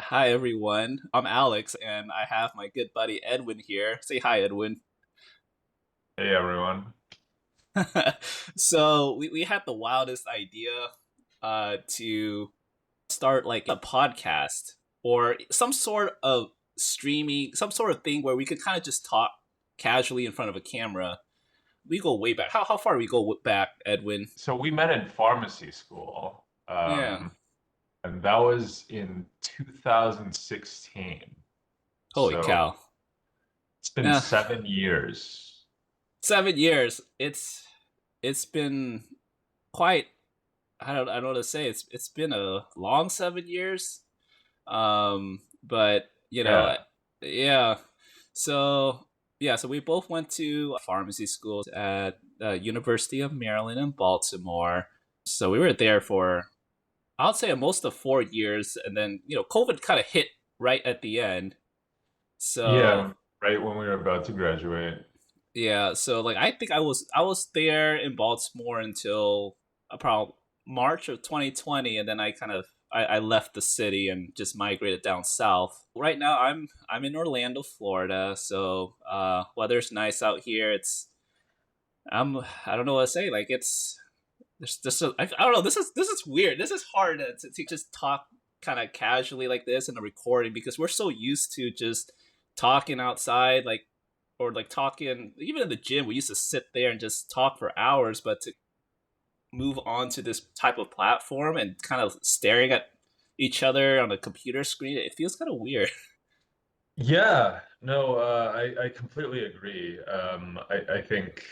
Hi everyone. I'm Alex and I have my good buddy Edwin here. Say hi, Edwin. Hey everyone. So we had the wildest idea to start like a podcast or some sort of streaming, some sort of thing where we could kind of just talk casually in front of a camera. We go way back. How far we go back, Edwin? So we met in pharmacy school, Yeah. and that was in 2016. Holy So cow. it's been Yeah. 7 years. 7 years. It's been quite I don't know what to say. It's been a long 7 years. But Yeah. yeah. So so we both went to pharmacy schools at University of Maryland in Baltimore. So we were there for I'll say most of 4 years, and then COVID kind of hit right at the end. So Yeah, right when we were about to graduate. yeah, so like I think I was there in Baltimore until about March of 2020, and then I left the city and just migrated down south. Right now I'm in Orlando, Florida. So weather's nice out here. I don't know what to say. Like there's just I don't know. This is weird. This is hard to just talk kind of casually like this in a recording because we're so used to just talking outside like or like talking even in the gym we used to sit there and just talk for hours, but to move on to this type of platform and kind of staring at each other on a computer screen, it feels kind of weird. Yeah, no, I completely agree. I think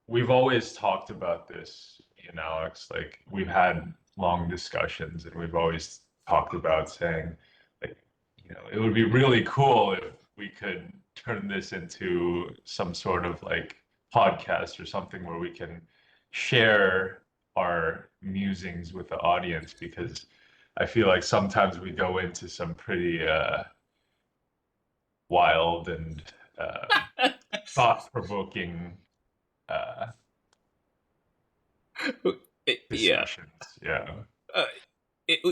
we've always talked about this, Alex. Like we've had long discussions, and we've always talked about saying, like, it would be really cool if we could turn this into some sort of like podcast or something where we can share our musings with the audience because I feel like sometimes we go into some pretty wild and thought-provoking uh, Yeah. discussions. Yeah. uh,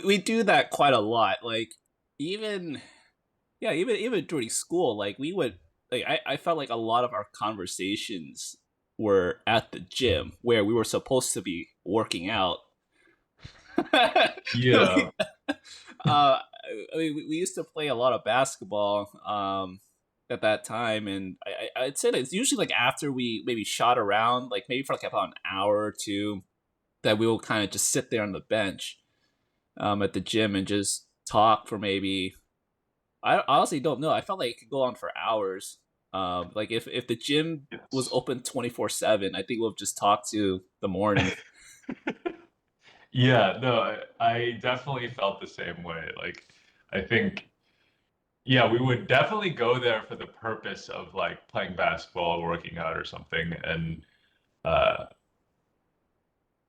we do that quite a lot. Like even even during school, like we would like I felt like a lot of our conversations were at the gym where we were supposed to be working out. Yeah. uh, I mean, we used to play a lot of basketball at that time, and I'd say that it's usually like after we maybe shot around, like maybe for like about an hour or two, that we will kind of just sit there on the bench at the gym and just talk for maybe. I honestly don't know. I felt like it could go on for hours. Like if the gym was Yes. open 24/7, I think we'll just talk to the morning. Yeah, no, I definitely felt the same way. Like, I think, yeah, we would definitely go there for the purpose of like playing basketball or working out or something. And uh,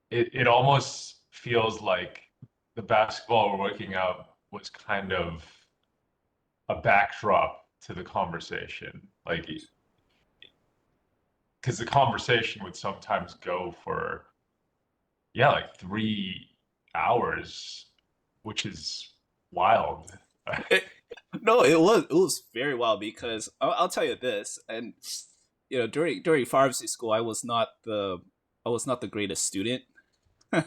it almost feels like the basketball or working out was kind of a backdrop to the conversation. Like, because the conversation would sometimes go for, yeah, like 3 hours, which is wild. No, it was very well because I'll tell you this, and during pharmacy school, I was not the greatest student. So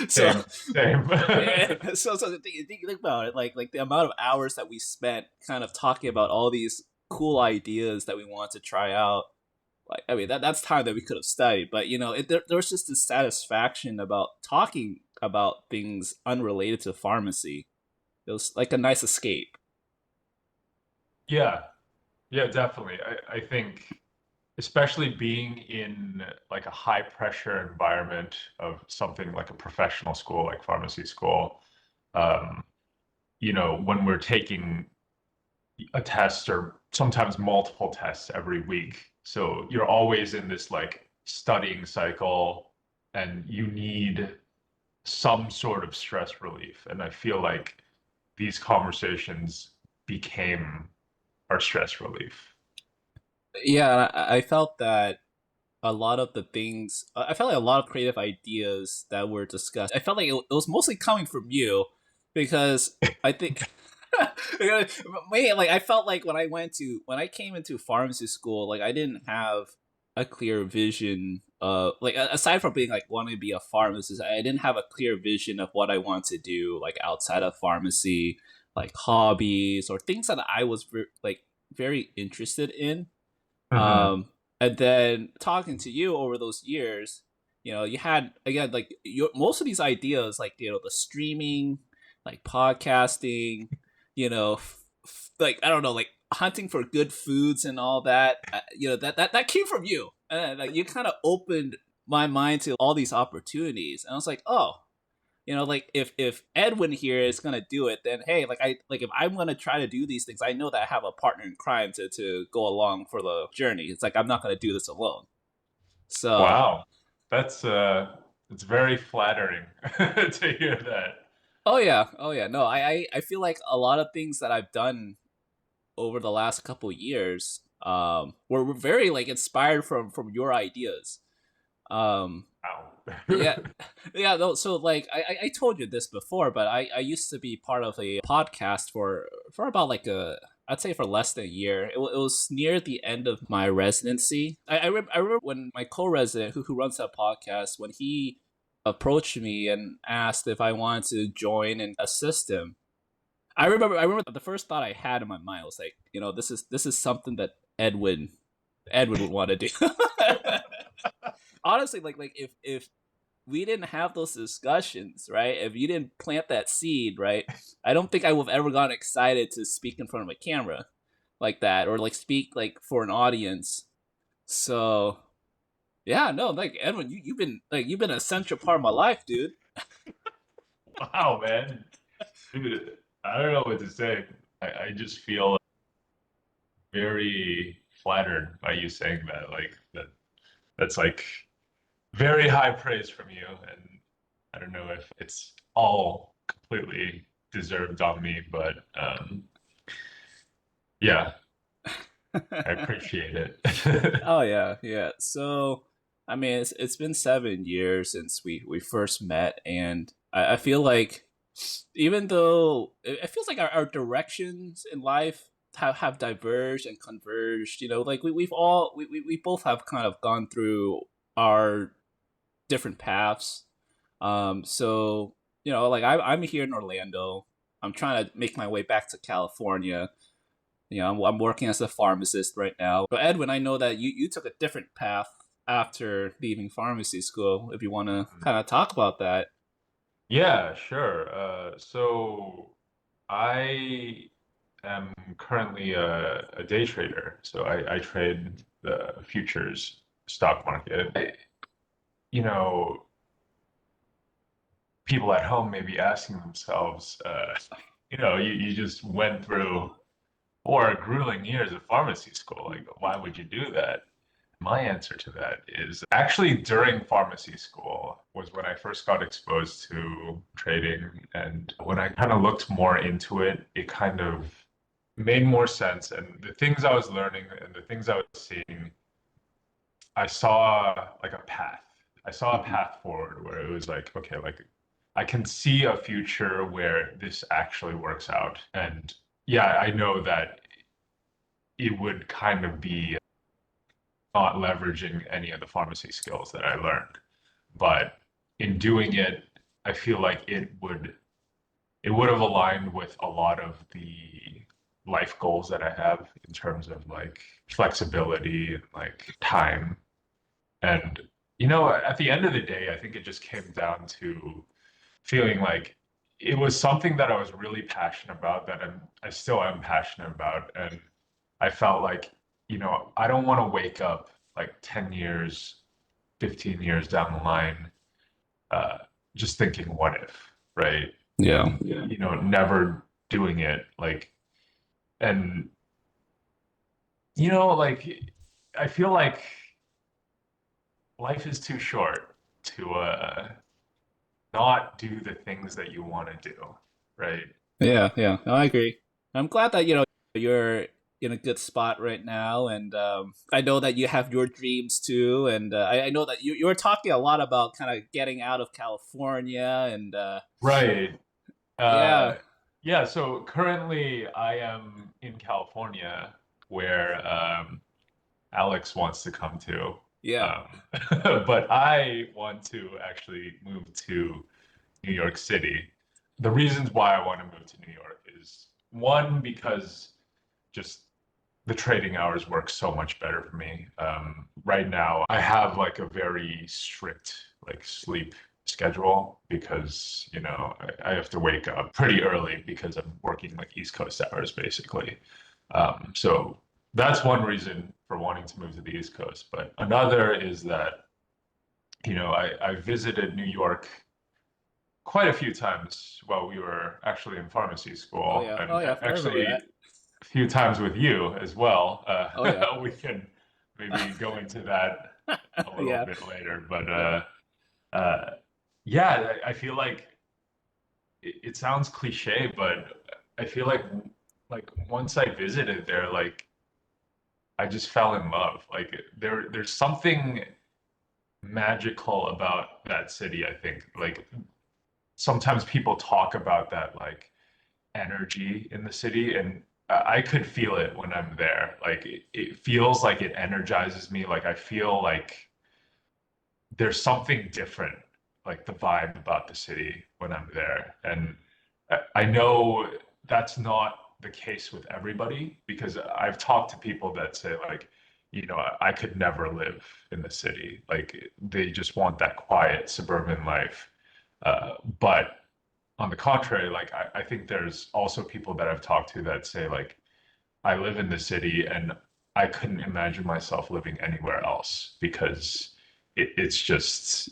Same, same. yeah, so think about it, like the amount of hours that we spent kind of talking about all these cool ideas that we wanted to try out. Like I mean that's time that we could have studied, but there was just this satisfaction about talking about things unrelated to pharmacy. It was like a nice escape. Yeah, yeah, definitely. I think especially being in like a high pressure environment of something like a professional school like pharmacy school, um, when we're taking a test or sometimes multiple tests every week. So you're always in this like studying cycle and you need some sort of stress relief. And I feel like these conversations became our stress relief. Yeah, I felt that a lot of the things I felt like a lot of creative ideas that were discussed. I felt like it was mostly coming from you because I think Man, like I felt like when I came into pharmacy school, like I didn't have a clear vision of like aside from being like wanting to be a pharmacist, I didn't have a clear vision of what I want to do like outside of pharmacy, like hobbies or things that I was like very interested in. Mhm. Um, and then talking to you over those years, you had again like most of these ideas, like the streaming, like podcasting, like I don't know, like hunting for good foods and all that. That came from you, and like you kind of opened my mind to all these opportunities, and I was like, oh, like if Edwin here is gonna do it, then hey, like if I'm gonna try to do these things, I know that I have a partner in crime to go along for the journey. It's like I'm not gonna do this alone. So Wow. That's it's very flattering to hear that. oh yeah, no, I feel like a lot of things that I've done over the last couple years were very like inspired from your ideas. Um Wow. Yeah, yeah. No, so like I told you this before, but I used to be part of a podcast for about like I'd say for less than a year. It was near the end of my residency. I remember when my co-resident who runs that podcast when he approached me and asked if I wanted to join and assist him. I remember the first thought I had in my mind was like, this is something that Edwin would want to do. Honestly, like if we didn't have those discussions, right? If you didn't plant that seed, right? I don't think I would have ever gotten excited to speak in front of a camera like that or like speak like for an audience. So yeah, no, like Edwin, you've been an essential part of my life, dude. Wow, man. Dude, I don't know what to say. I just feel very flattered by you saying that. Like that's like very high praise from you, and I don't know if it's all completely deserved on me, but yeah, I appreciate it. Oh yeah, yeah. So I mean, it's been 7 years since we first met, and I feel like even though it feels like our directions in life have diverged and converged, like we both have kind of gone through our different paths. So like I'm here in Orlando. I'm trying to make my way back to California. I'm working as a pharmacist right now. But Edwin, I know that you took a different path after leaving pharmacy school. If you want to kind of talk about that. Yeah, sure. So I am currently a day trader. So I trade the futures stock market. You know, people at home may be asking themselves, you just went through 4 grueling years of pharmacy school. Like, why would you do that? My answer to that is actually during pharmacy school was when I first got exposed to trading. And when I kind of looked more into it, it kind of made more sense. And the things I was learning and the things I was seeing, I saw like a path. I saw a Hmm. path forward where it was like, okay, like I can see a future where this actually works out. And yeah, I know that it would kind of be not leveraging any of the pharmacy skills that I learned. But in doing it, I feel like it would have aligned with a lot of the life goals that I have in terms of like flexibility and like time. And at the end of the day, I think it just came down to feeling like it was something that I was really passionate about that I still am passionate about. And I felt like, I don't want to wake up like 10 years, 15 years down the line, uh, just thinking, what if, right? Yeah. And, never doing it. Like, and, like, I feel like life is too short to not do the things that you want to do, right? Yeah, yeah. No, I agree. I'm glad that you're in a good spot right now, and I know that you have your dreams too. And I know that you were talking a lot about kind of getting out of California, and Right. Uh, yeah, Yeah, so currently I am in California where Alex wants to come to. Yeah. Um, but I want to actually move to New York City. The reasons why I want to move to New York is one, because just the trading hours work so much better for me. Right now, I have like a very strict like sleep schedule because I have to wake up pretty early because I'm working like East Coast hours basically. So that's one reason for wanting to move to the East Coast. But another is that I visited New York quite a few times while we were actually in pharmacy Oh school, yeah. and Oh yeah. I remember actually that. a few times with you as well. Oh yeah. We can maybe go into that a little Yeah. bit later, but Yeah. uh, yeah, I feel like it sounds cliche, but I feel like once I visited there, like I just fell in love. Like there's something magical about that city, I think. Like sometimes people talk about that like energy in the city, and I could feel it when I'm there. Like it feels like it energizes me. Like I feel like there's something different, like the vibe about the city when I'm there. And I know that's not the case with everybody because I've talked to people that say like, I could never live in the city. Like they just want that quiet suburban life. But on the contrary, like I think there's also people that I've talked to that say like I live in the city and I couldn't imagine myself living anywhere else because it's just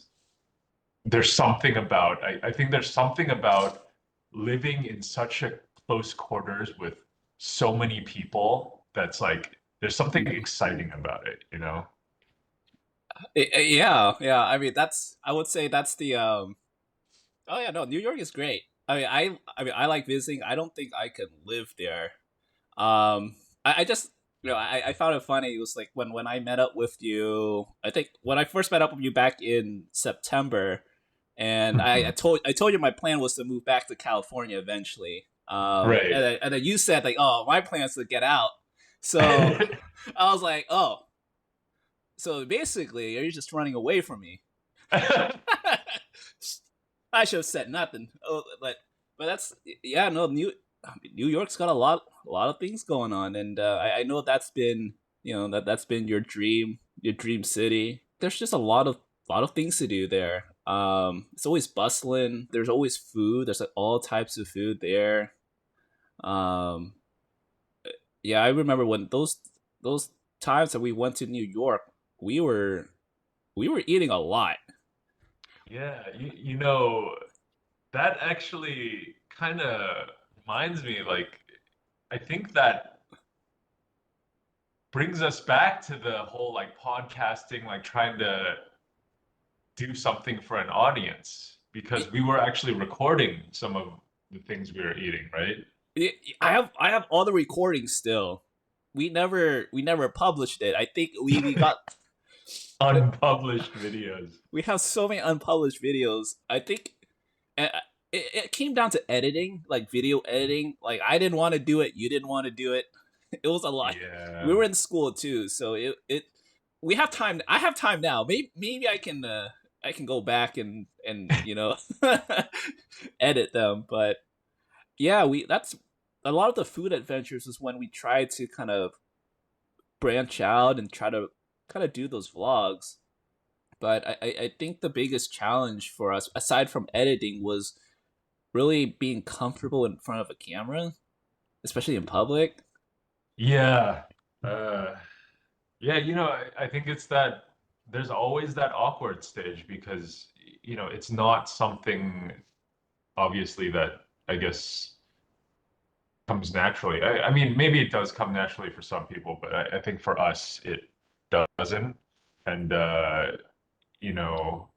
there's something about I think there's something about living in such a close quarters with so many people that's like there's something Mhm. exciting about it, you know? Yeah. Yeah. I mean, that's. I would say that's the. Oh yeah. No, New York is great. I mean, I like visiting. I don't think I could live there. I just I found it funny. It was like when I met up with you. I think when I first met up with you back in September, and Mhm. I told you my plan was to move back to California eventually. Right. And then you said like, oh, my plan is to get out. So I was like, oh, so basically you're just running away from me. I should have said nothing. Oh, but that's yeah. No, New York's got a lot of things going on, and I know that's been that's been your dream city. There's just a lot of things to do there. It's always bustling. There's always food. There's like all types of food there. Um, yeah, I remember when those times that we went to New York, we were we were eating a lot. Yeah, you know, that actually kind of reminds me, like, I think that brings us back to the whole like podcasting, like trying to do something for an audience because we were actually recording some of the things we were eating, right? I have all the recordings still. We never published it. I think we got Unpublished videos. we have so many unpublished videos. I think uh, it came down to editing, like video editing. Like I didn't want to do it, you didn't want to do it. It was a lot. We Yeah. were in school too, so it we have time. I have time now. Maybe I can go back and edit them, but yeah, we that's a lot of the food adventures is when we try to kind of branch out and try to kind of do those vlogs. But I think the biggest challenge for us, aside from editing, was really being comfortable in front of a camera, especially in public. Yeah. Uh, yeah, I think it's that there's always that awkward stage because, it's not something obviously that I guess comes naturally. I mean, maybe it does come naturally for some people, but I think for us it doesn't. And you know,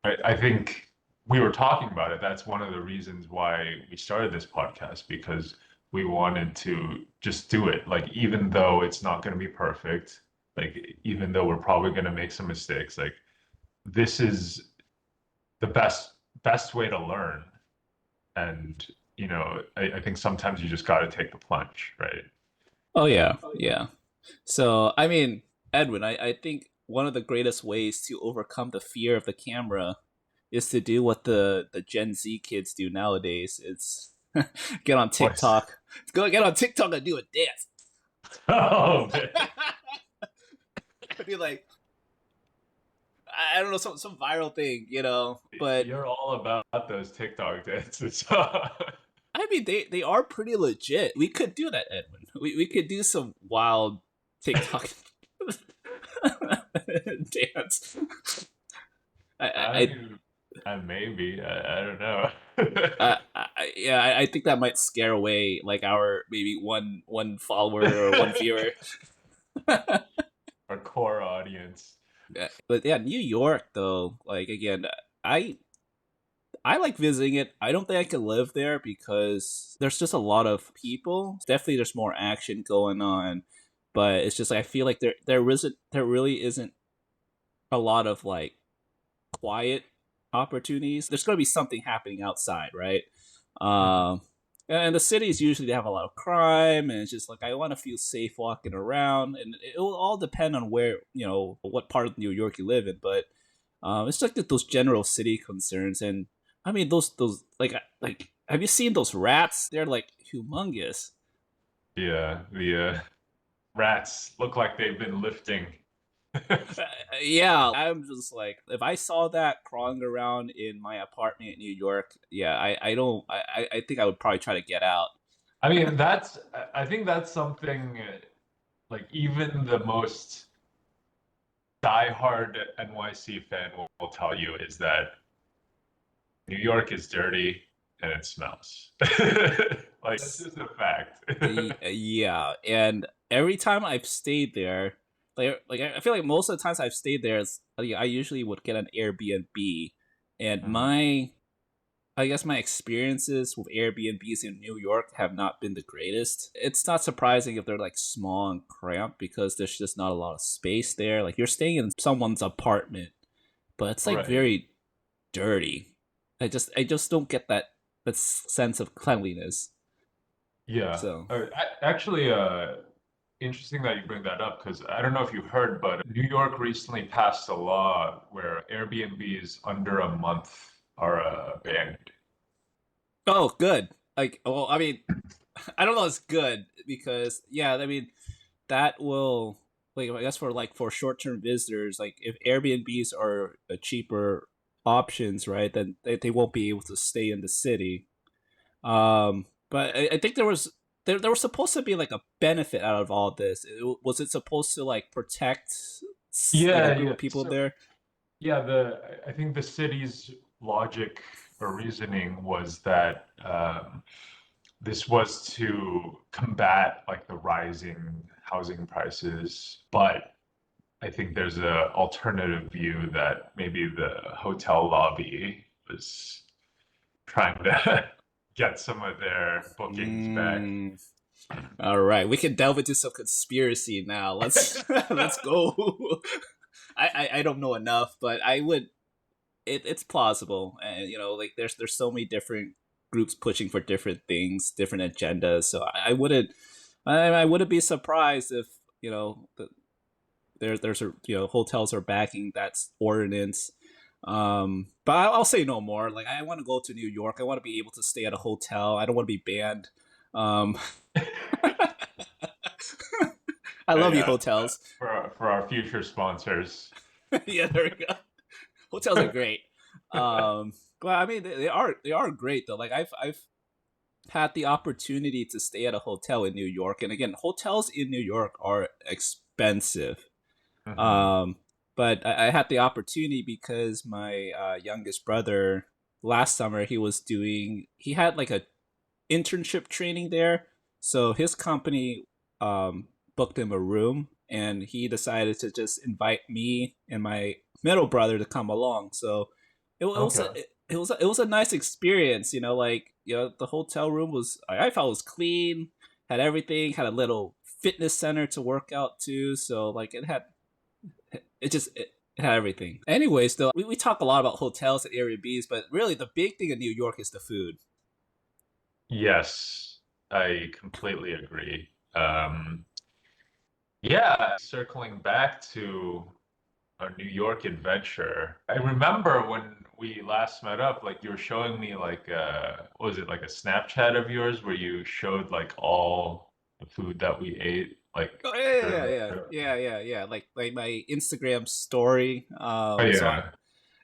I think we were talking about it. That's one of the reasons why we started this podcast because we wanted to just do it. Like even though it's not going to be perfect, like even though we're probably going to make some mistakes, like this is the best way to learn. And I think sometimes you just got to take the plunge, right? Oh yeah, yeah. So I mean, Edwin, I think one of the greatest ways to overcome the fear of the camera is to do what the Gen Z kids do nowadays. It's get on What's TikTok. Go get on TikTok and do a dance. oh man. Be like, I don't know, some viral thing, you know. But You're all about those TikTok dances. I mean, they are pretty legit. We could do that, Edwin. We could do some wild TikTok dance. I I, mean, maybe I don't know. yeah, I think that might scare away like our maybe one follower or one viewer. Our core audience. Yeah, but yeah, New York though, like again, I I like visiting it. I don't think I could live there because there's just a lot of people. Definitely, there's more action going on, but it's just like I feel like there really isn't a lot of like quiet opportunities. There's going to be something happening outside, right? Mhm. Um, and the cities usually they have a lot of crime, and it's just like I want to feel safe walking around, and it will all depend on where what part of New York you live in, but it's like those general city concerns, and I mean those like have you seen those rats? They're like humongous. Yeah, the rats look like they've been lifting. Uh, yeah, I'm just like if I saw that crawling around in my apartment in New York, yeah, I don't I think I would probably try to get out. I mean, I think that's something like even the most diehard NYC fan will tell you is that New York is dirty and it smells. Like that's just a fact. Yeah, and every time I've stayed there, like I feel like most of the times I've stayed there, I usually would get an Airbnb, and Mhm. I guess my experiences with Airbnbs in New York have not been the greatest. It's not surprising if they're like small and cramped because there's just not a lot of space there. Like you're staying in someone's apartment, but it's like Right. very dirty. I just don't get that sense of cleanliness. Yeah. So Actually, interesting that you bring that up because I don't know if you heard, but New York recently passed a law where Airbnbs under a month are banned. oh, good. Like, well, I mean, I don't know. It's good because yeah, I mean that will like I guess for short term visitors, like if Airbnbs are a cheaper options, right? Then they won't be able to stay in the city. But I think there was supposed to be like a benefit out of all this. Was it supposed to like protect like a Yeah, group yeah. of people So there? yeah, the I think the city's logic or reasoning was that this was to combat like the rising housing prices, but I think there's a alternative view that maybe the hotel lobby was trying to get some of their bookings back. Mm, all right, we can delve into some conspiracy now. Let's let's go. I don't know enough, but I would. It's plausible, and like there's so many different groups pushing for different things, different agendas. So I wouldn't be surprised if there's a hotels are backing that ordinance. But I'll say no more. Like I want to go to New York. I want to be able to stay at a hotel. I don't want to be banned. Um, I love you, Yeah, hotels. for our future sponsors. Yeah, there we go. Hotels are great. But I mean, they are great though. Like I've had the opportunity to stay at a hotel in New York, and again, hotels in New York are expensive. Hmm. Um, but I had the opportunity because my youngest brother last summer he had like a internship training there, so his company booked him a room, and he decided to just invite me and my middle brother to come along. So it was Okay. it was a nice experience. Like the hotel room was I felt was clean, had everything, had a little fitness center to work out too. So like it had everything. Anyways, though, we talk a lot about hotels and Airbnbs, but really the big thing in New York is the food. Yes, I completely agree. Yeah, circling back to our New York adventure, I remember when we last met up, like you were showing me like what was it, like a Snapchat of yours where you showed like all the food that we ate like Oh yeah, during yeah, the yeah, trip. yeah, yeah, yeah. Like my Instagram story. Oh So yeah.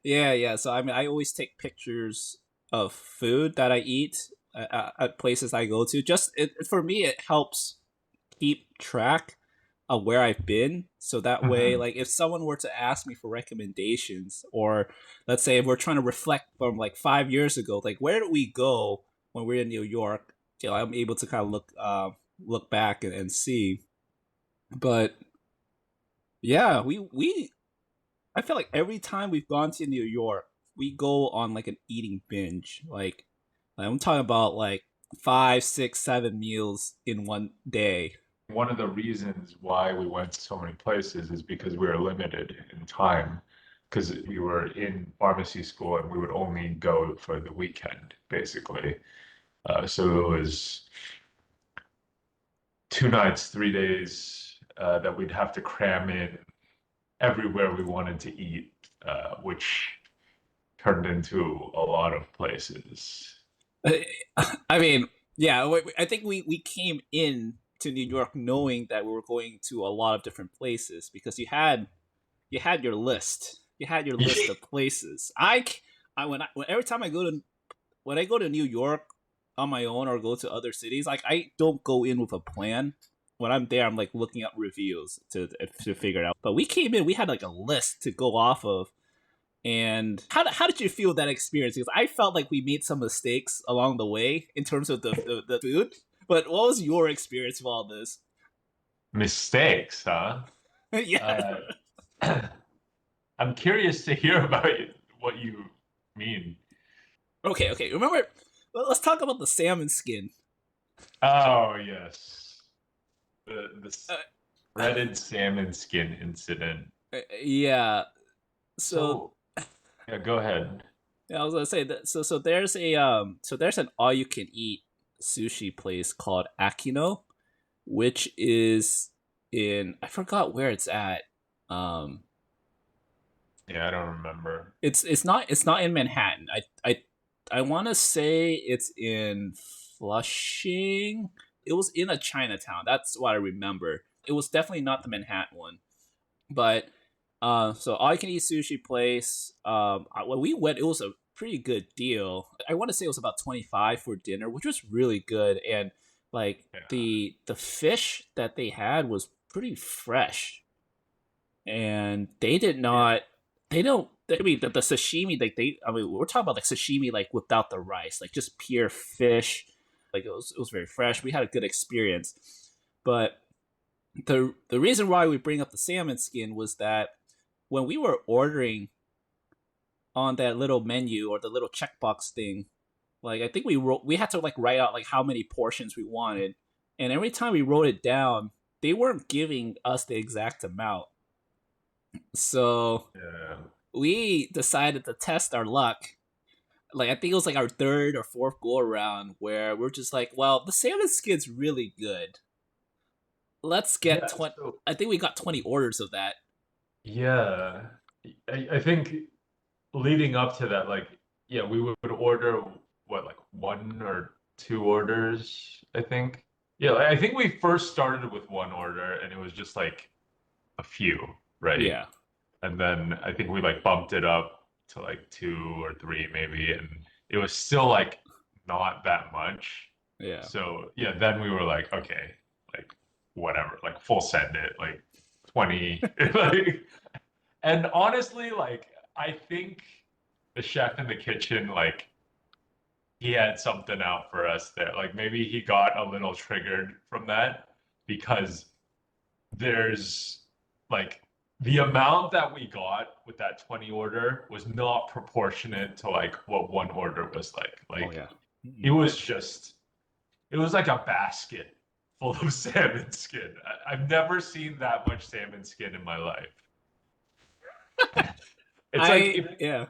yeah, yeah. So I mean, I always take pictures of food that I eat at places I go to. Just for me, it helps keep track of where I've been. So that way, Mhm. like if someone were to ask me for recommendations, or let's say if we're trying to reflect from like 5 years ago, like where did we go when we are in New York? I'm able to kind of look back and see. But yeah, we I feel like every time we've gone to New York, we go on like an eating binge. Like I'm talking about like five, six, 7 meals in one day. One of the reasons why we went to so many places is because we were limited in time, because we were in pharmacy school and we would only go for the weekend, basically. So it was 2 nights, 3 days that we'd have to cram in everywhere we wanted to eat, which turned into a lot of places. I mean, yeah, I think we came in to New York knowing that we were going to a lot of different places because you had your list. You had your list of places. Every time when I go to New York on my own or go to other cities, like I don't go in with a plan. When I'm there, I'm like looking up reviews to figure it out. But we came in, we had like a list to go off of. And how did you feel that experience? Because I felt like we made some mistakes along the way in terms of the food. But what was your experience of all this? Mistakes, huh? Yeah. Uh, I'm curious to hear about what you mean. Okay. Okay. Remember? Let's talk about the salmon skin. Oh, yes. The Uh, shredded salmon skin incident. yeah. So So, yeah, go ahead. yeah, I was gonna say that. So there's an all you can eat sushi place called Akino, which is in I forgot where it's at. Um, Yeah, I don't remember. it's not in Manhattan. I want to say it's in Flushing. It was in a Chinatown. That's what I remember. It was definitely not the Manhattan one. But so all you can eat sushi place. When we went, it was a pretty good deal. I want to say it was about 25 for dinner, which was really good. And like Yeah. the fish that they had was pretty fresh, and they did Yeah. not. They don't. I mean, the sashimi, like I mean, we're talking about like sashimi, like without the rice, like just pure fish. Like it was very fresh. We had a good experience, but the reason why we bring up the salmon skin was that when we were ordering on that little menu or the little checkbox thing, like I think we had to like write out like how many portions we wanted, and every time we wrote it down, they weren't giving us the exact amount. So Yeah. we decided to test our luck. Like I think it was like our third or fourth go around where we're just like, well, the salmon skin's really good. Let's get Yeah. 20. So, I think we got 20 orders of that. yeah, I think leading up to that, like, yeah, we would order what, like one or two orders, I think. Yeah, I think we first started with one order and it was just like a few, right? Yeah, And then I think we like bumped it up to like two or three maybe, and it was still like not that much. yeah. So yeah, then we were like, okay, like whatever, like full send it, like 20, like, and honestly, like I think the chef in the kitchen, like he had something out for us there. Like maybe he got a little triggered from that because there's like the amount that we got with that 20 order was not proportionate to like what one order was like. Oh Like yeah. it Mm-mm. was just, it was like a basket full of salmon skin. I've never seen that much salmon skin in my life. It's like I if yeah.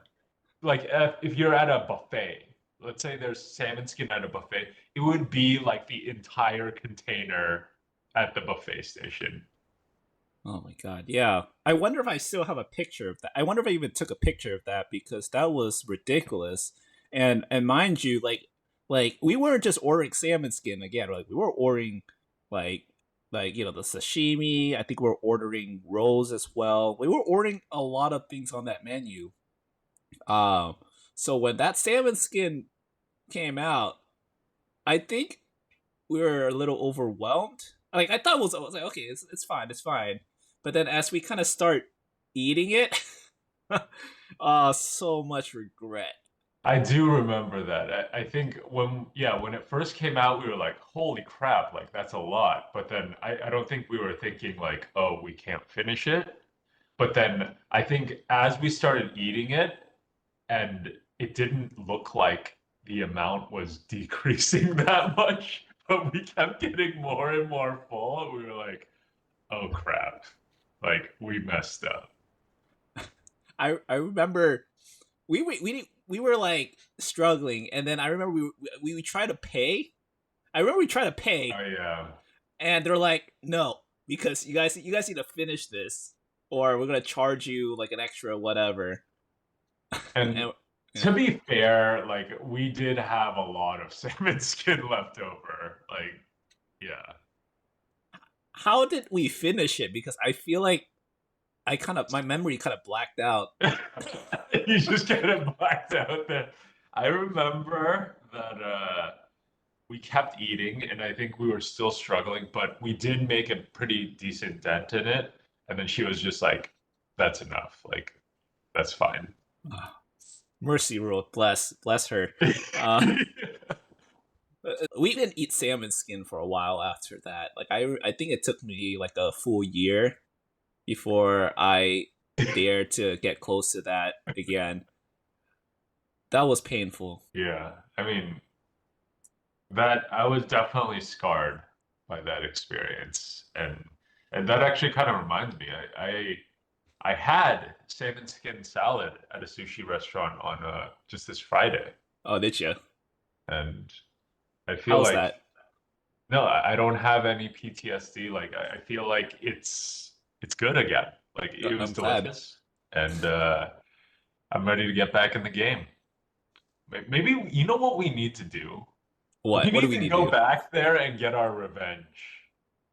like if you're at a buffet, let's say there's salmon skin at a buffet, it would be like the entire container at the buffet station. Oh my god, yeah. I wonder if I still have a picture of that. I wonder if I even took a picture of that because that was ridiculous. And mind you, like we weren't just ordering salmon skin again. Like we were ordering like the sashimi. I think we were ordering rolls as well. We were ordering a lot of things on that menu. Um, so when that salmon skin came out, I think we were a little overwhelmed. Like I was like, okay, it's fine, it's fine. But then as we kind of start eating it, so much regret. I do remember that. I think when it first came out, we were like, holy crap, like that's a lot. But then I don't think we were thinking like, oh, we can't finish it. But then I think as we started eating it, and it didn't look like the amount was decreasing that much, but we kept getting more and more full. We were like, oh crap, like we messed up. I remember we were like struggling, and then I remember we tried to pay. I remember we tried to pay, Oh yeah. and they're like, no, because you guys need to finish this, or we're gonna charge you like an extra whatever. And And to yeah. be fair, like we did have a lot of salmon skin left over. Like, yeah. How did we finish it? Because I feel like I kind of my memory kind of blacked out. You just get it blacked out there. I remember that we kept eating, and I think we were still struggling, but we did make a pretty decent dent in it. And then she was just like, "That's enough. Like, that's fine." Mercy rule, bless her. Uh, we didn't eat salmon skin for a while after that. Like I think it took me like a full year before I dared to get close to that again. That was painful. Yeah, I mean, that I was definitely scarred by that experience, and that actually kind of reminds me. I had salmon skin salad at a sushi restaurant on just this Friday, Oh, did you? and I feel How's like that? no, I don't have any PTSD. Like I feel like it's good again. Like it was I'm glad. delicious, and I'm ready to get back in the game. Maybe you know what we need to do? We What do need we to need to go do? back there and get our revenge.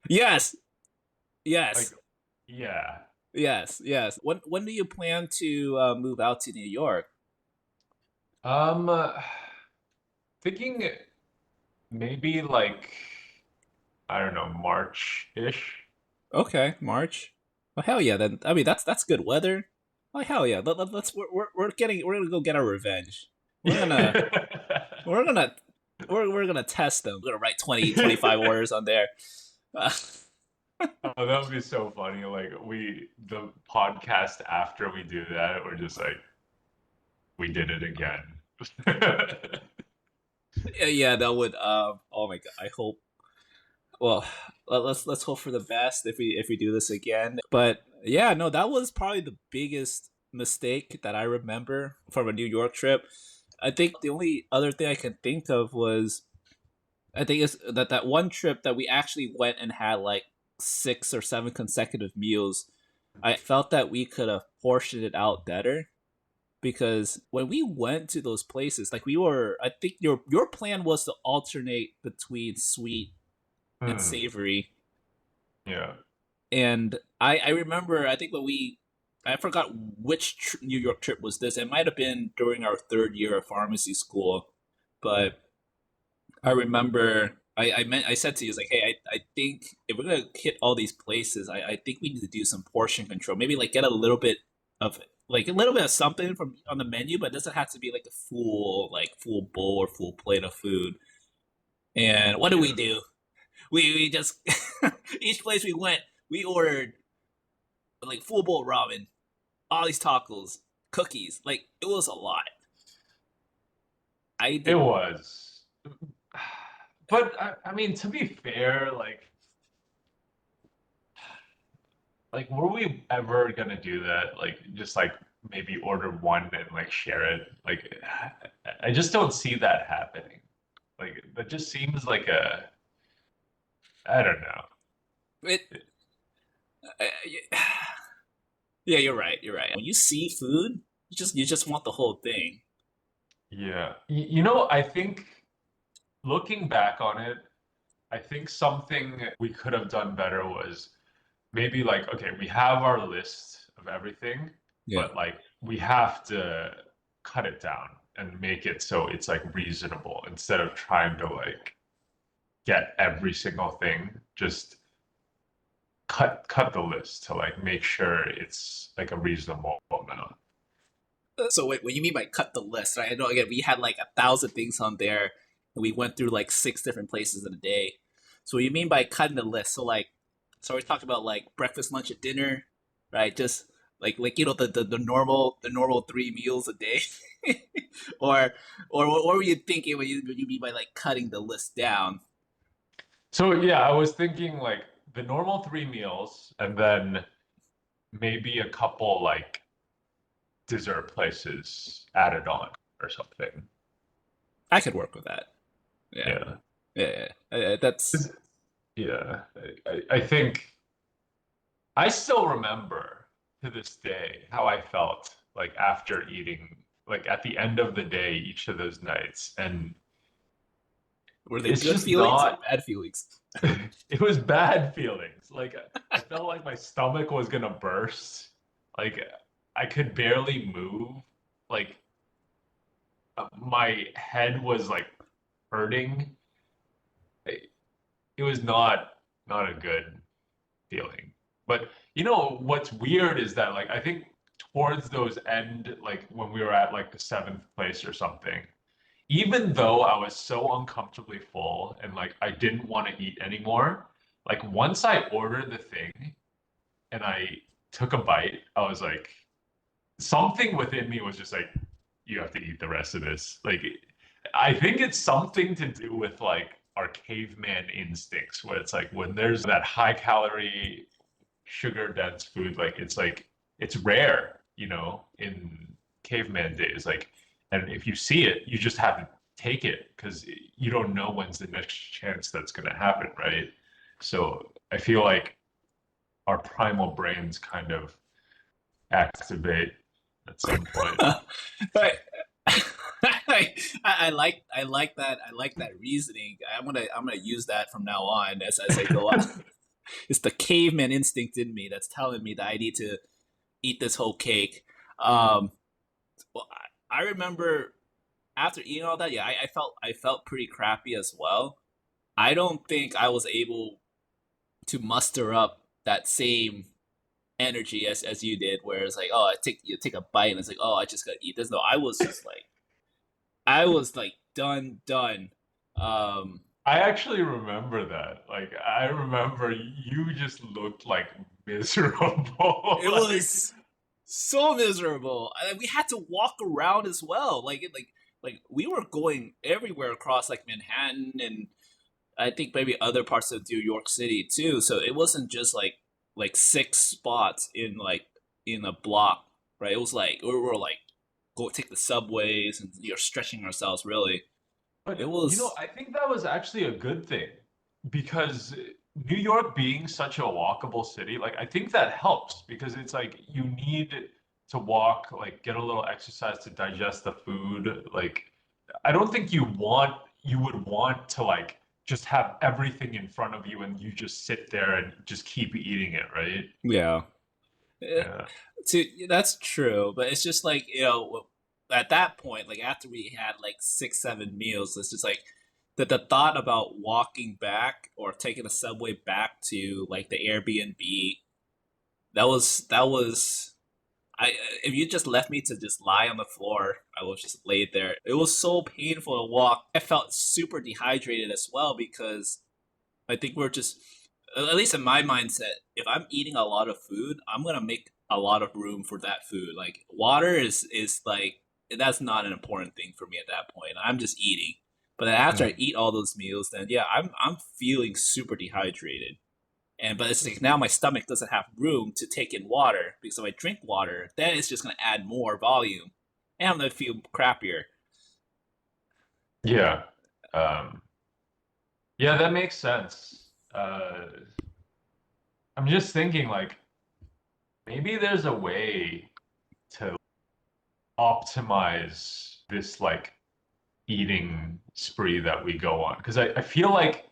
Yes, Like, yes, yeah. yes. When do you plan to move out to New York? Um, uh, Thinking maybe like I don't know, March-ish. Okay, March. Oh hell yeah! Then I mean that's good weather. Oh hell yeah! Let's we're gonna go get our revenge. We're gonna we're gonna we're gonna test them. We're gonna write 20 25 orders on there. Uh, Oh, that would be so funny. Like the podcast after we do that, we're just like, we did it again. yeah, yeah, that would. Oh my god! I hope. Well, let's hope for the best if we do this again. But yeah, no, that was probably the biggest mistake that I remember from a New York trip. I think the only other thing I can think of was I think is that one trip that we actually went and had like 6 or 7 consecutive meals. I felt that we could have portioned it out better because when we went to those places, like we were, I think your plan was to alternate between sweet and Hmm. savory, Yeah. and I remember I think when we I forgot which New York trip was this. It might have been during our third year of pharmacy school, but I remember I said to you, like, hey, I think if we're gonna hit all these places, I think we need to do some portion control. Maybe like get a little bit of like a little bit of something from on the menu, but it doesn't have to be like a full bowl or full plate of food. And what do we Yeah. do? We just each place we went, we ordered like full bowl ramen, all these tacos, cookies. Like it was a lot. I It did. was. But I mean, to be fair, like were we ever gonna do that? Like just like maybe order one and like share it. Like I just don't see that happening. Like that just seems like a I don't know. It, uh, yeah, you're right. You're right. When you see food, you just want the whole thing. Yeah. You know, I think looking back on it, I think something we could have done better was maybe like, okay, we have our list of everything, Yeah. but like we have to cut it down and make it so it's like reasonable instead of trying to like get every single thing. Just cut the list to like make sure it's like a reasonable amount. So wait, what you mean by cut the list? Right? I know again we had like 1,000 things on there, and we went through like 6 different places in a day. So what you mean by cutting the list? So like, so we talked about like breakfast, lunch, and dinner, right? Just like the normal 3 meals a day, or what were you thinking when you mean by like cutting the list down? So yeah, I was thinking like the normal 3 meals and then maybe a couple like dessert places added on or something. I could work with that. Yeah, Yeah. yeah, yeah. That's Yeah. I think I still remember to this day how I felt like after eating, like at the end of the day, each of those nights. And were they it's good just feelings or not, bad feelings? it was bad feelings. Like I felt like my stomach was gonna burst. Like I could barely move. Like my head was like hurting. It, it was not a good feeling. But you know what's weird is that like I think towards those end like when we were at like the seventh place or something, even though I was so uncomfortably full and like I didn't want to eat anymore, like once I ordered the thing and I took a bite, I was like something within me was just like you have to eat the rest of this. Like I think it's something to do with like our caveman instincts where it's like when there's that high calorie sugar dense food like it's rare in caveman days like and if you see it you just have to take it because you don't know when's the next chance that's going to happen, right? So I feel like our primal brains kind of activate at some point. Right. I like that reasoning. I'm gonna use that from now on as I go on. It's the caveman instinct in me that's telling me that I need to eat this whole cake. Um, well, I remember after eating all that, yeah, I felt pretty crappy as well. I don't think I was able to muster up that same energy as you did, where it's like, oh, you take a bite and it's like, oh, I just gotta eat this. No, I was like done. Um, I actually remember that. Like I remember you just looked like miserable. it Like was so miserable. We had to walk around as well. Like we were going everywhere across like Manhattan and I think maybe other parts of New York City too. So it wasn't just like 6 spots in a block, right? It was like we were like go take the subways and you're stretching ourselves really. It But was I think that was actually a good thing because New York being such a walkable city, like I think that helps because it's like you need to walk, like get a little exercise to digest the food. Like I don't think you would want to like just have everything in front of you and you just sit there and just keep eating it, right? yeah. Eh, Yeah. that's true, but it's just like at that point, like after we had like 6 7 meals, it's just like the thought about walking back or taking a subway back to like the Airbnb. That was I if you just left me to just lie on the floor, I was just laid there. It was so painful to walk. I felt super dehydrated as well because I think we're just at least in my mindset, if I'm eating a lot of food, I'm gonna make a lot of room for that food. Like water is like that's not an important thing for me at that point. I'm just eating. But then after I Mm. eat all those meals, then yeah, I'm feeling super dehydrated. And but it's like now my stomach doesn't have room to take in water because if I drink water, then it's just gonna add more volume, and I'm gonna feel crappier. Yeah. Um, yeah, that makes sense. I'm just thinking like maybe there's a way to optimize this like eating spree that we go on. Because I feel like,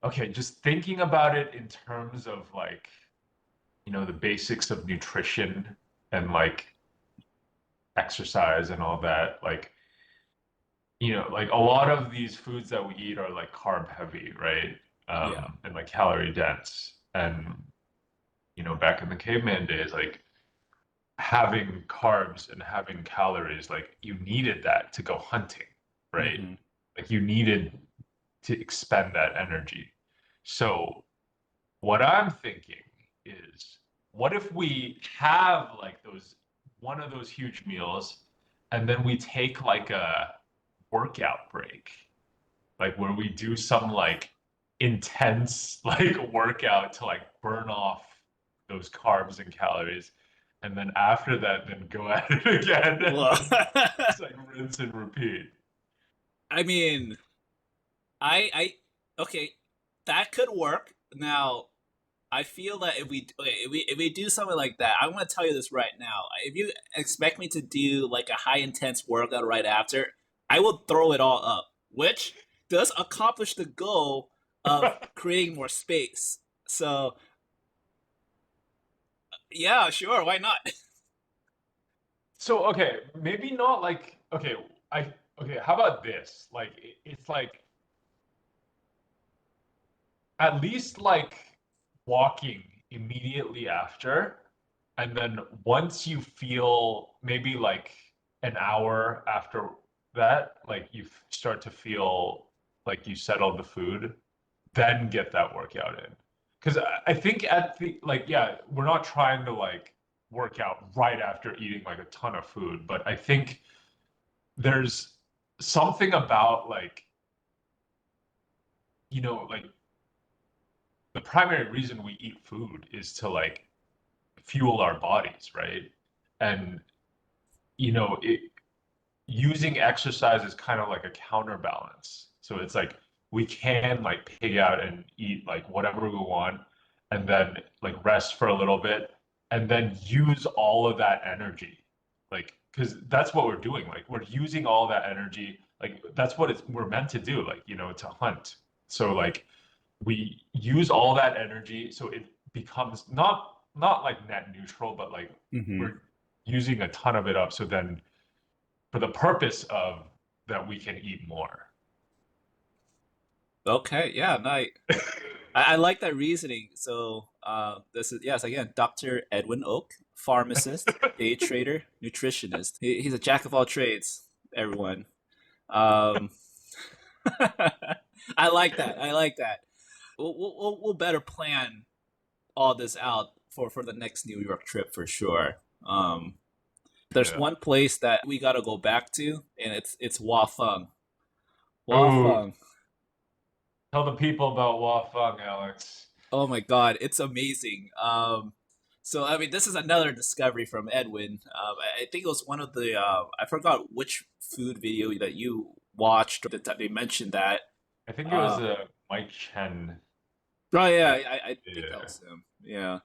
okay, just thinking about it in terms of like, the basics of nutrition and like exercise and all that, like, like a lot of these foods that we eat are like carb heavy, right? Yeah. And like calorie dense. And, back in the caveman days, like having carbs and having calories, like you needed that to go hunting, right? Mm-hmm. Like you needed to expend that energy. So what I'm thinking is, what if we have like those one of those huge meals, and then we take like a workout break, like where we do some like intense like workout to like burn off those carbs and calories, and then after that, then go at it again, and Well, then it's like rinse and repeat. I mean, I okay, that could work. Now, I feel that if we do something like that, I'm gonna tell you this right now. If you expect me to do like a high intense workout right after, I will throw it all up, which does accomplish the goal of creating more space. So yeah, sure, why not? So okay, maybe not like okay, I okay, how about this? Like it's like at least like walking immediately after, and then once you feel maybe like an hour after that, like you start to feel like you settled the food, then get that workout in. Because I think at the like, yeah, we're not trying to like work out right after eating like a ton of food, but I think there's something about like, like the primary reason we eat food is to like fuel our bodies, right? And it using exercise is kind of like a counterbalance. So it's like we can like pig out and eat like whatever we want, and then like rest for a little bit, and then use all of that energy. Like, because that's what we're doing. Like we're using all that energy. Like that's what we're meant to do, like, to hunt. So like we use all that energy so it becomes not like net neutral, but like Mm-hmm. we're using a ton of it up, so then for the purpose of that we can eat more. Okay, yeah, no, I like that reasoning. So this is yes, again, Dr. Edwin Oak, pharmacist, day trader, nutritionist. He's a jack of all trades. Everyone. Um, I like that. I like that. We'll better plan all this out for the next New York trip for sure. There's Yeah. one place that we gotta go back to, and it's Wafeng. Oh, Wafeng. tell the people about Wafang, Alex. Oh my god, it's amazing. So I mean, this is another discovery from Edwin. I think it was one of the I forgot which food video that you watched that they mentioned that. I think it was Uh, Mike Chen. oh yeah, That, I think that yeah. was him. Yeah.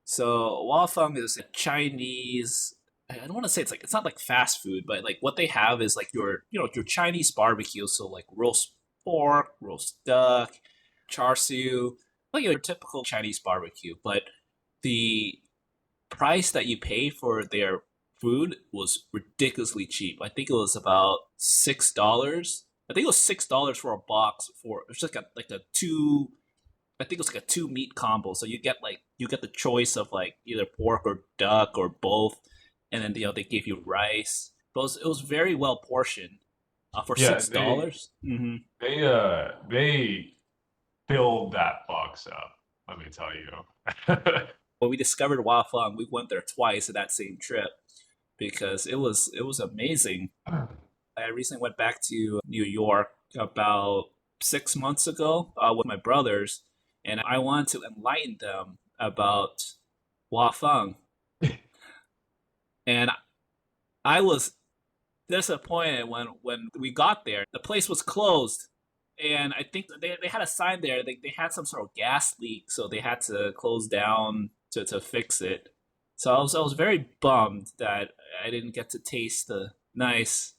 So Wafeng is a Chinese. I don't want to say it's not like fast food, but like what they have is like your Chinese barbecue. So like roast pork, roast duck, char siu, like your typical Chinese barbecue. But the price that you pay for their food was ridiculously cheap. I think it was about $6. I think it was $6 for a box for it's just like a two. I think it was like a two meat combo. So you get the choice of like either pork or duck or both, and then they give you rice. But it was very well portioned for Yeah, six they dollars. Mm-hmm. they filled that box up, let me tell you. When we discovered Wafang, we went there twice in that same trip because it was amazing. I recently went back to New York about 6 months ago with my brothers, and I wanted to enlighten them about Wafang. And I was disappointed when we got there. The place was closed, and I think they had a sign there. They had some sort of gas leak, so they had to close down to fix it. So I was very bummed that I didn't get to taste the nice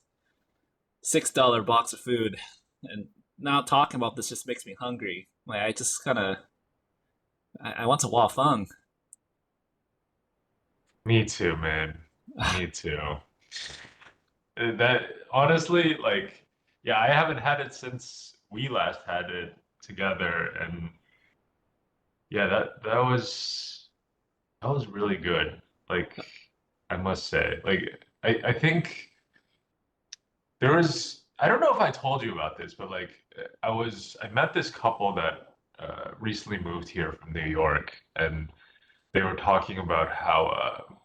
$6 box of food. And now talking about this just makes me hungry. Like I just kind of I want to wafang. Me too, man. Me too. That honestly, like, yeah, I haven't had it since we last had it together, and yeah, that was really good. Like, I must say, like, I think there was, I don't know if I told you about this, but like, I met this couple that recently moved here from New York, and they were talking about how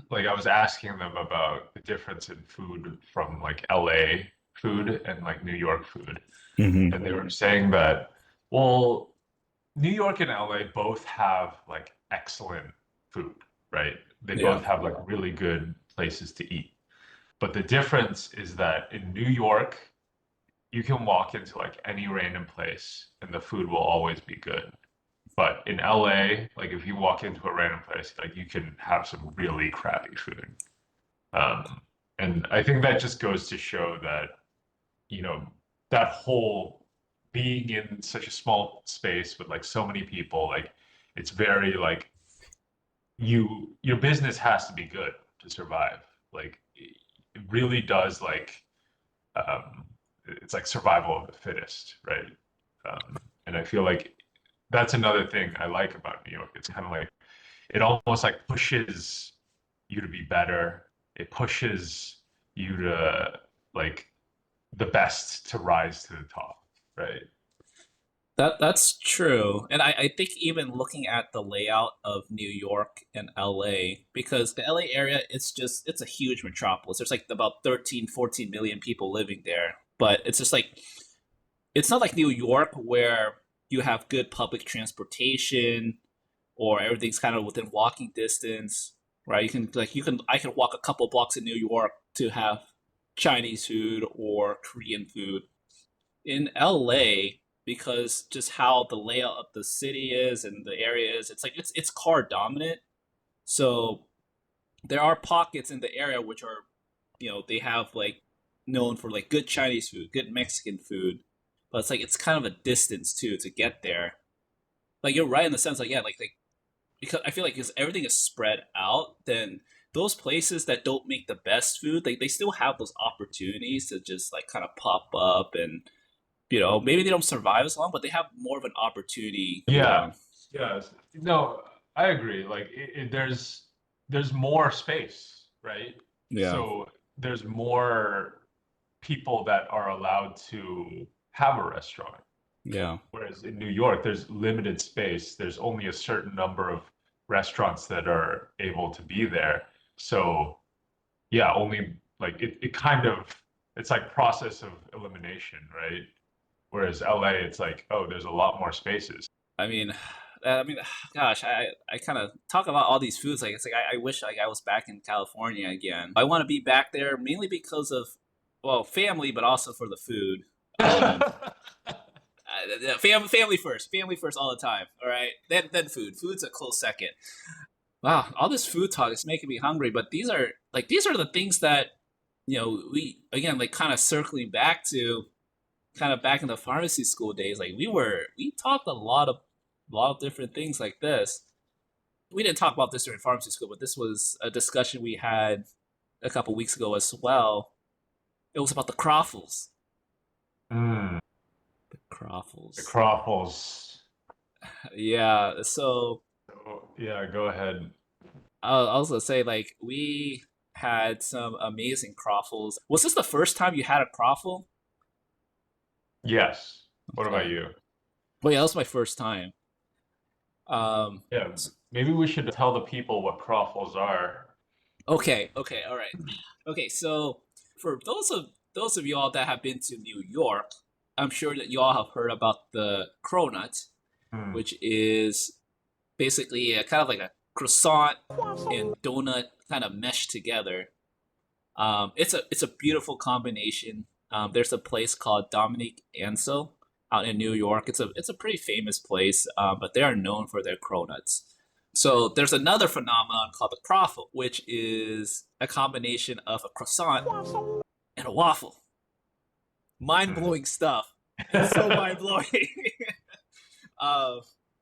like I was asking them about the difference in food from like LA food and like New York food. Hmm. And they were saying that, well, New York and LA both have like excellent food, right? They Yeah, both have like really good places to eat. But the difference is that in New York, you can walk into like any random place and the food will always be good. But in LA, like if you walk into a random place, like you can have some really crappy food. Um, and I think that just goes to show that, you know, that whole being in such a small space with like so many people, like it's very like your business has to be good to survive. Like it really does like um it's like survival of the fittest, right? And I feel like that's another thing I like about New York. It's kind of like it almost like pushes you to be better. It pushes you to like the best to rise to the top, right? that's true. And I think even looking at the layout of New York and LA, because the LA area, it's a huge metropolis. There's like about 13, 14 million people living there. But it's just like it's not like New York where you have good public transportation or everything's kind of within walking distance, right? I can walk a couple blocks in New York to have Chinese food or Korean food. In LA, because just how the layout of the city is and the area is, it's like it's car dominant. So there are pockets in the area which are, they have like known for like good Chinese food, good Mexican food, but it's like it's kind of a distance too to get there. Like you're right in the sense like yeah, like because I feel like because everything is spread out, then those places that don't make the best food, they still have those opportunities to just like kind of pop up and maybe they don't survive as long, but they have more of an opportunity. Yeah, yeah. No, I agree. Like there's more space, right? Yeah, So there's more people that are allowed to have a restaurant. yeah. Whereas in New York, there's limited space. There's only a certain number of restaurants that are able to be there. So yeah, only like it kind of it's like process of elimination, right? Whereas LA, it's like, oh, there's a lot more spaces. I mean, I mean, gosh, I kind of talk about all these foods. Like it's like I wish like I was back in California again. I want to be back there mainly because of well, family, but also for the food. Um, family first all the time. All right, then food. Food's a close second. Wow, all this food talk is making me hungry. But these are the things that we again like kind of circling back to kind of back in the pharmacy school days. Like we talked a lot of different things like this. We didn't talk about this during pharmacy school, but this was a discussion we had a couple weeks ago as well. It was about the Croffles. Mm, The the Croffles. Croffles. Yeah. So Oh, yeah, go ahead. I was gonna say like we had some amazing Croffles. Was this the first time you had a Croffle? Yes. What about Okay. you? Well, yeah, that was my first time. Yeah, s- maybe we should tell the people what Croffles are. okay, all right. Okay, so for those of y'all that have been to New York, I'm sure that you all have heard about the cronut, Hmm. which is basically a kind of like a croissant and donut kind of meshed together. It's a beautiful combination. There's a place called Dominique Ansel out in New York. It's a pretty famous place, but they are known for their cronuts. So there's another phenomenon called the croffle, which is a combination of a croissant and a waffle. Mind Hmm. blowing stuff. It's so mind blowing. uh,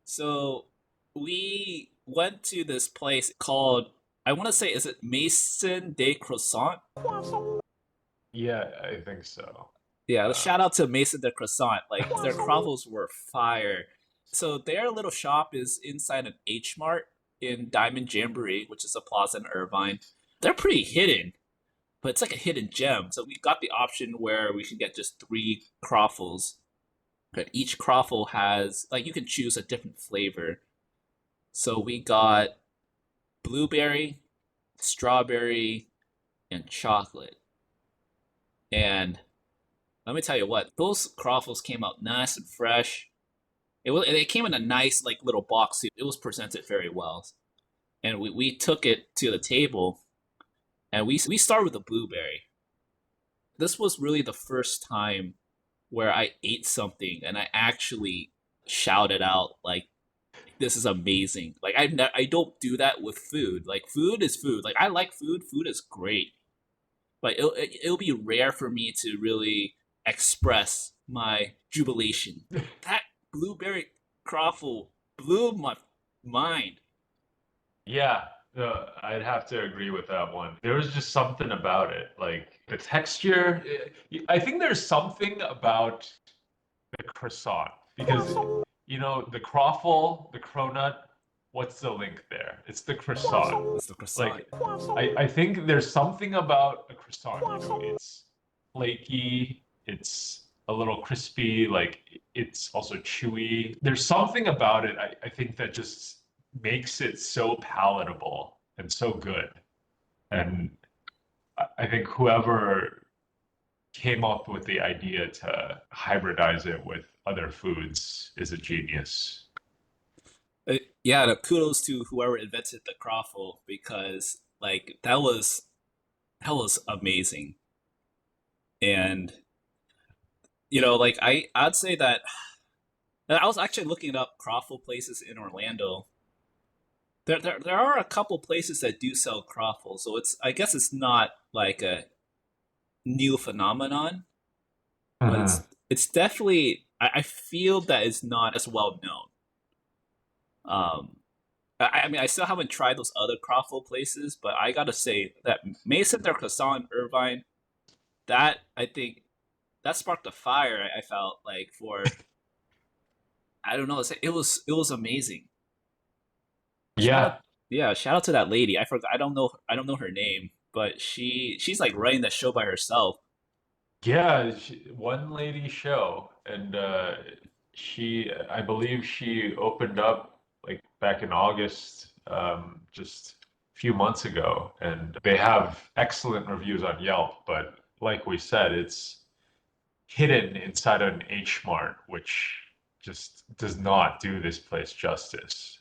so we went to this place called, I want to say, is it Maison de Croissant? Yeah, I think so. Yeah, Uh, shout out to Mason the Croissant. Like their croffles were fire. So their little shop is inside an H Mart in Diamond Jamboree, which is a plaza in Irvine. They're pretty hidden, but it's like a hidden gem. So we got the option where we can get just three croffles. But each croffle has like you can choose a different flavor. So we got blueberry, strawberry, and chocolate. And let me tell you what, those croffles came out nice and fresh. It came in a nice like little box. It was presented very well, and we took it to the table, and we started with the blueberry. This was really the first time where I ate something and I actually shouted out like, "This is amazing!" Like I don't do that with food. Like food is food. Like I like food. Food is great, but it'll be rare for me to really express my jubilation. That blueberry croffle blew my mind. yeah, I'd have to agree with that one. There was just something about it, like the texture. I think there's something about the croissant because the croffle, the cronut. What's the link there? It's the croissant. It's the croissant. Like, I think there's something about a croissant. It's flaky. It's a little crispy. Like, it's also chewy. There's something about it. I think that just makes it so palatable and so good. And I think whoever came up with the idea to hybridize it with other foods is a genius. Yeah, kudos to whoever invented the croffle because like that was amazing. And like I'd say that I was actually looking up croffle places in Orlando. There are a couple places that do sell croffle, so I guess it's not like a new phenomenon, but Mhm. it's definitely I feel that it's not as well known. I mean I still haven't tried those other croffle places, but I gotta say that Mason or Croissant Irvine, that I think that sparked a fire. I felt like for I don't know, it was amazing. Shout out, Yeah, yeah, shout out to that lady. I forgot. I don't know her name, but she's like running the show by herself. yeah, one lady show, and I believe she opened up like back in August, just a few months ago, and they have excellent reviews on Yelp. But like we said, it's hidden inside an H Mart, which just does not do this place justice.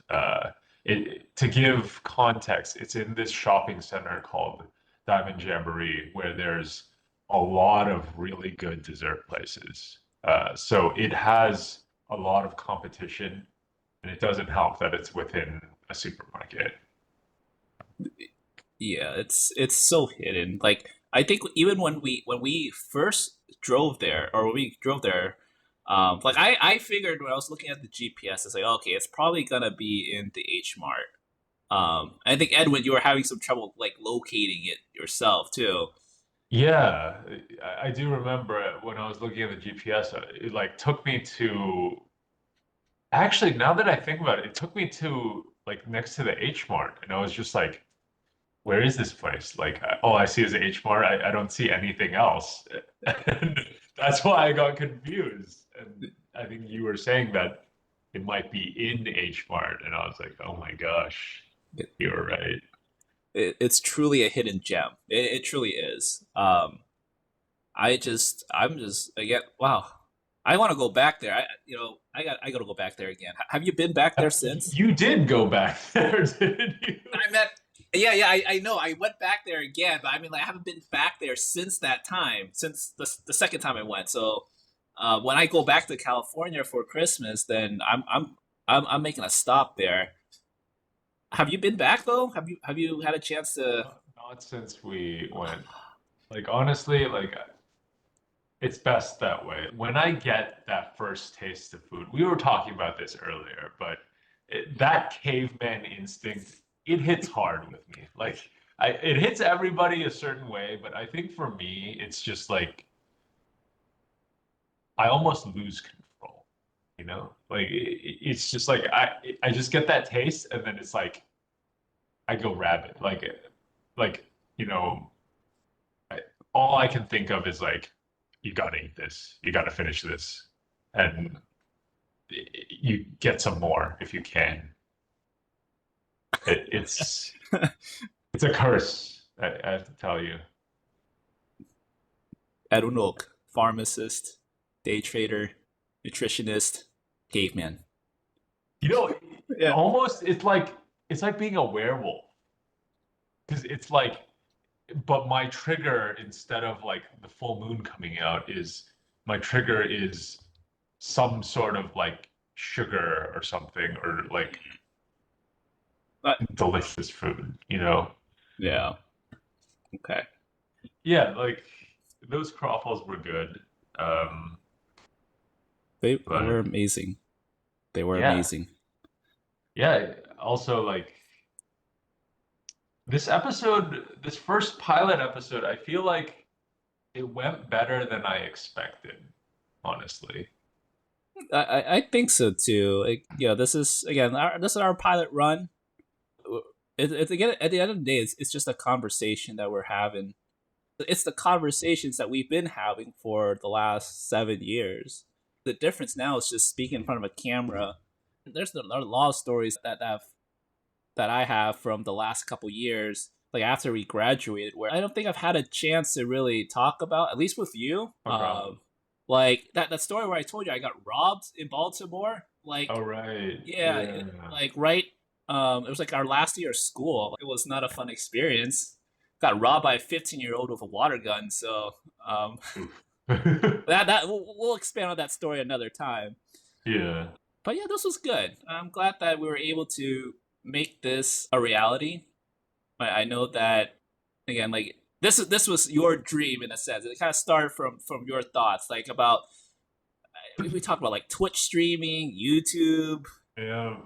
To give context, it's in this shopping center called Diamond Jamboree, where there's a lot of really good dessert places. So it has a lot of competition, and it doesn't help that it's within a supermarket. Yeah, it's so hidden. Like I think even when we first drove there, or when we drove there, like I figured when I was looking at the GPS, it's like okay, it's probably gonna be in the H Mart. I think Edwin, you were having some trouble like locating it yourself too. Yeah, I do remember when I was looking at the GPS, it like took me to actually, now that I think about it, it took me to like next to the H Mart, and I was just like, "Where is this place?" Like, all I see is the H Mart. I don't see anything else, and that's why I got confused. And I think you were saying that it might be in H Mart, and I was like, "Oh my gosh, It, you were right." it's truly a hidden gem. It truly is. I'm just again, wow. I want to go back there. I got to go back there again. Have you been back there since? You did go back there, didn't you? I meant, yeah, I know. I went back there again, but I mean, like, I haven't been back there since that time, since the second time I went. So, when I go back to California for Christmas, then I'm making a stop there. Have you been back though? Have you had a chance to? Not since we went. Like honestly, like it's best that way. When I get that first taste of food, we were talking about this earlier, but that caveman instinct, it hits hard with me. Like it hits everybody a certain way, but I think for me, it's just like I almost lose control, you know? Like it's just like I just get that taste and then it's like I go rabid. Like, you know, I, all I can think of is like, you gotta eat this, you gotta finish this, and you get some more if you can. It's it's a curse, I have to tell you. Edwin Oak, pharmacist, day trader, nutritionist, caveman. You know, Yeah. almost it's like being a werewolf because it's like, but my trigger instead of like the full moon coming out is my trigger is some sort of like sugar or something or like Uh, delicious food, you know? yeah. Okay. Yeah, like those Croffles were good. Um, They but were amazing. They were yeah, amazing. yeah. Also, like this episode, this first pilot episode, I feel like it went better than I expected, honestly. I think so too. Like, this is again this is our pilot run. Again, at the end of the day, it's just a conversation that we're having. It's the conversations that we've been having for the last 7 years. The difference now is just speaking in front of a camera. There's a lot of stories that I have from the last couple years, like after we graduated, where I don't think I've had a chance to really talk about, at least with you. Okay. Like that story where I told you I got robbed in Baltimore. All Like, right. yeah, Yeah. like right. It was like our last year of school. It was not a fun experience. Got robbed by a 15-year-old with a water gun. So um, Oof. that we'll expand on that story another time. Yeah. But yeah, this was good. I'm glad that we were able to make this a reality. I know that again, like this was your dream in a sense. It kind of started from your thoughts, like about we talked about like Twitch streaming, YouTube, Yeah.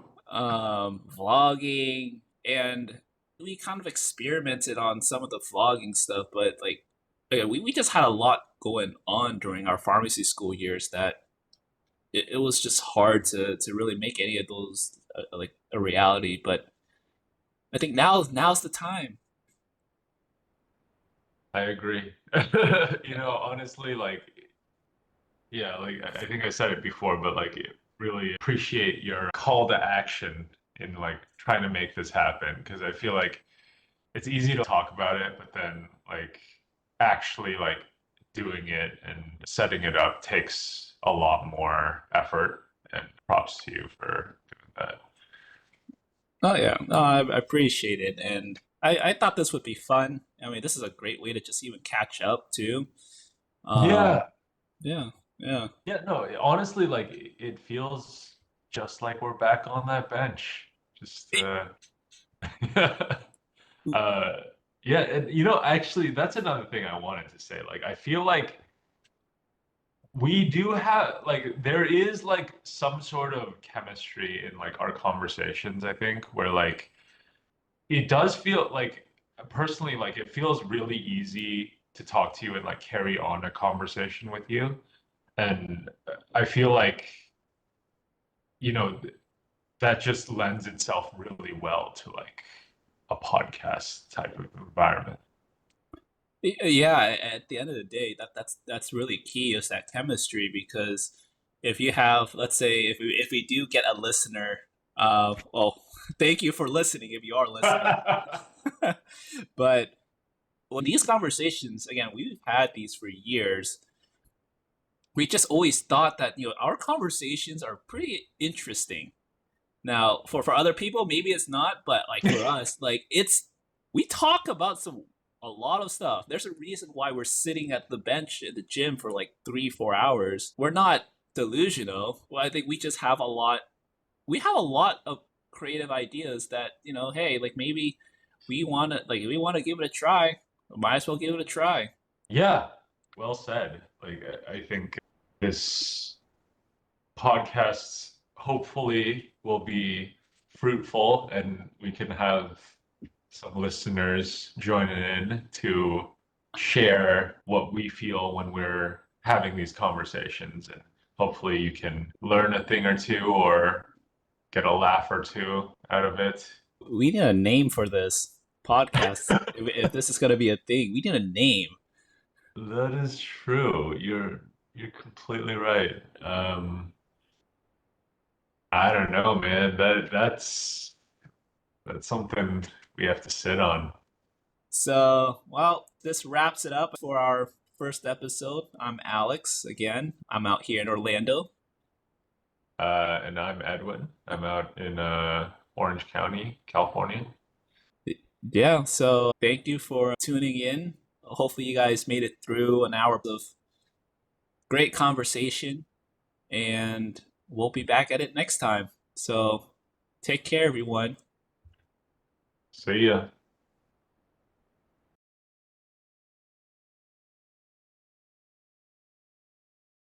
vlogging, and we kind of experimented on some of the vlogging stuff. But like, again, we just had a lot going on during our pharmacy school years that it was just hard to really make any of those like a reality. But I think now's the time. I agree. You know, honestly, like, yeah, like I think I said it before, but like, really appreciate your call to action in like trying to make this happen because I feel like it's easy to talk about it, but then like actually like doing it and setting it up takes a lot more effort. And props to you for doing that. Oh yeah, no, I appreciate it, and I thought this would be fun. I mean, this is a great way to just even catch up too. Um, Yeah. yeah, yeah, Yeah, no, honestly, like it feels just like we're back on that bench. Just uh yeah, and you know, actually that's another thing I wanted to say. Like I feel like we do have like there is like some sort of chemistry in like our conversations, I think, where like it does feel like personally like it feels really easy to talk to you and like carry on a conversation with you. And I feel like, you know, that just lends itself really well to like a podcast type of environment. yeah. At the end of the day, that's really key is that chemistry because if you have, let's say, if we do get a listener, well, thank you for listening if you are listening. But when these conversations, again, we've had these for years. we just always thought that our conversations are pretty interesting. Now, for other people, maybe it's not, but like for us, like we talk about a lot of stuff. There's a reason why we're sitting at the bench at the gym for like 3 4 hours. We're not delusional. Well, I think we just have a lot. We have a lot of creative ideas that hey, like maybe we want to give it a try. Might as well give it a try. Yeah, well said. Like I think this podcast hopefully will be fruitful and we can have some listeners joining in to share what we feel when we're having these conversations. And hopefully you can learn a thing or two or get a laugh or two out of it. We need a name for this podcast. If this is gonna be a thing, we need a name. That is true. You're completely right. I don't know, man. That's something we have to sit on. So, well, this wraps it up for our first episode. I'm Alex again. I'm out here in Orlando. And I'm Edwin. I'm out in Orange County, California. Yeah, so thank you for tuning in. Hopefully, you guys made it through an hour of great conversation, and we'll be back at it next time. So, take care, everyone. See ya.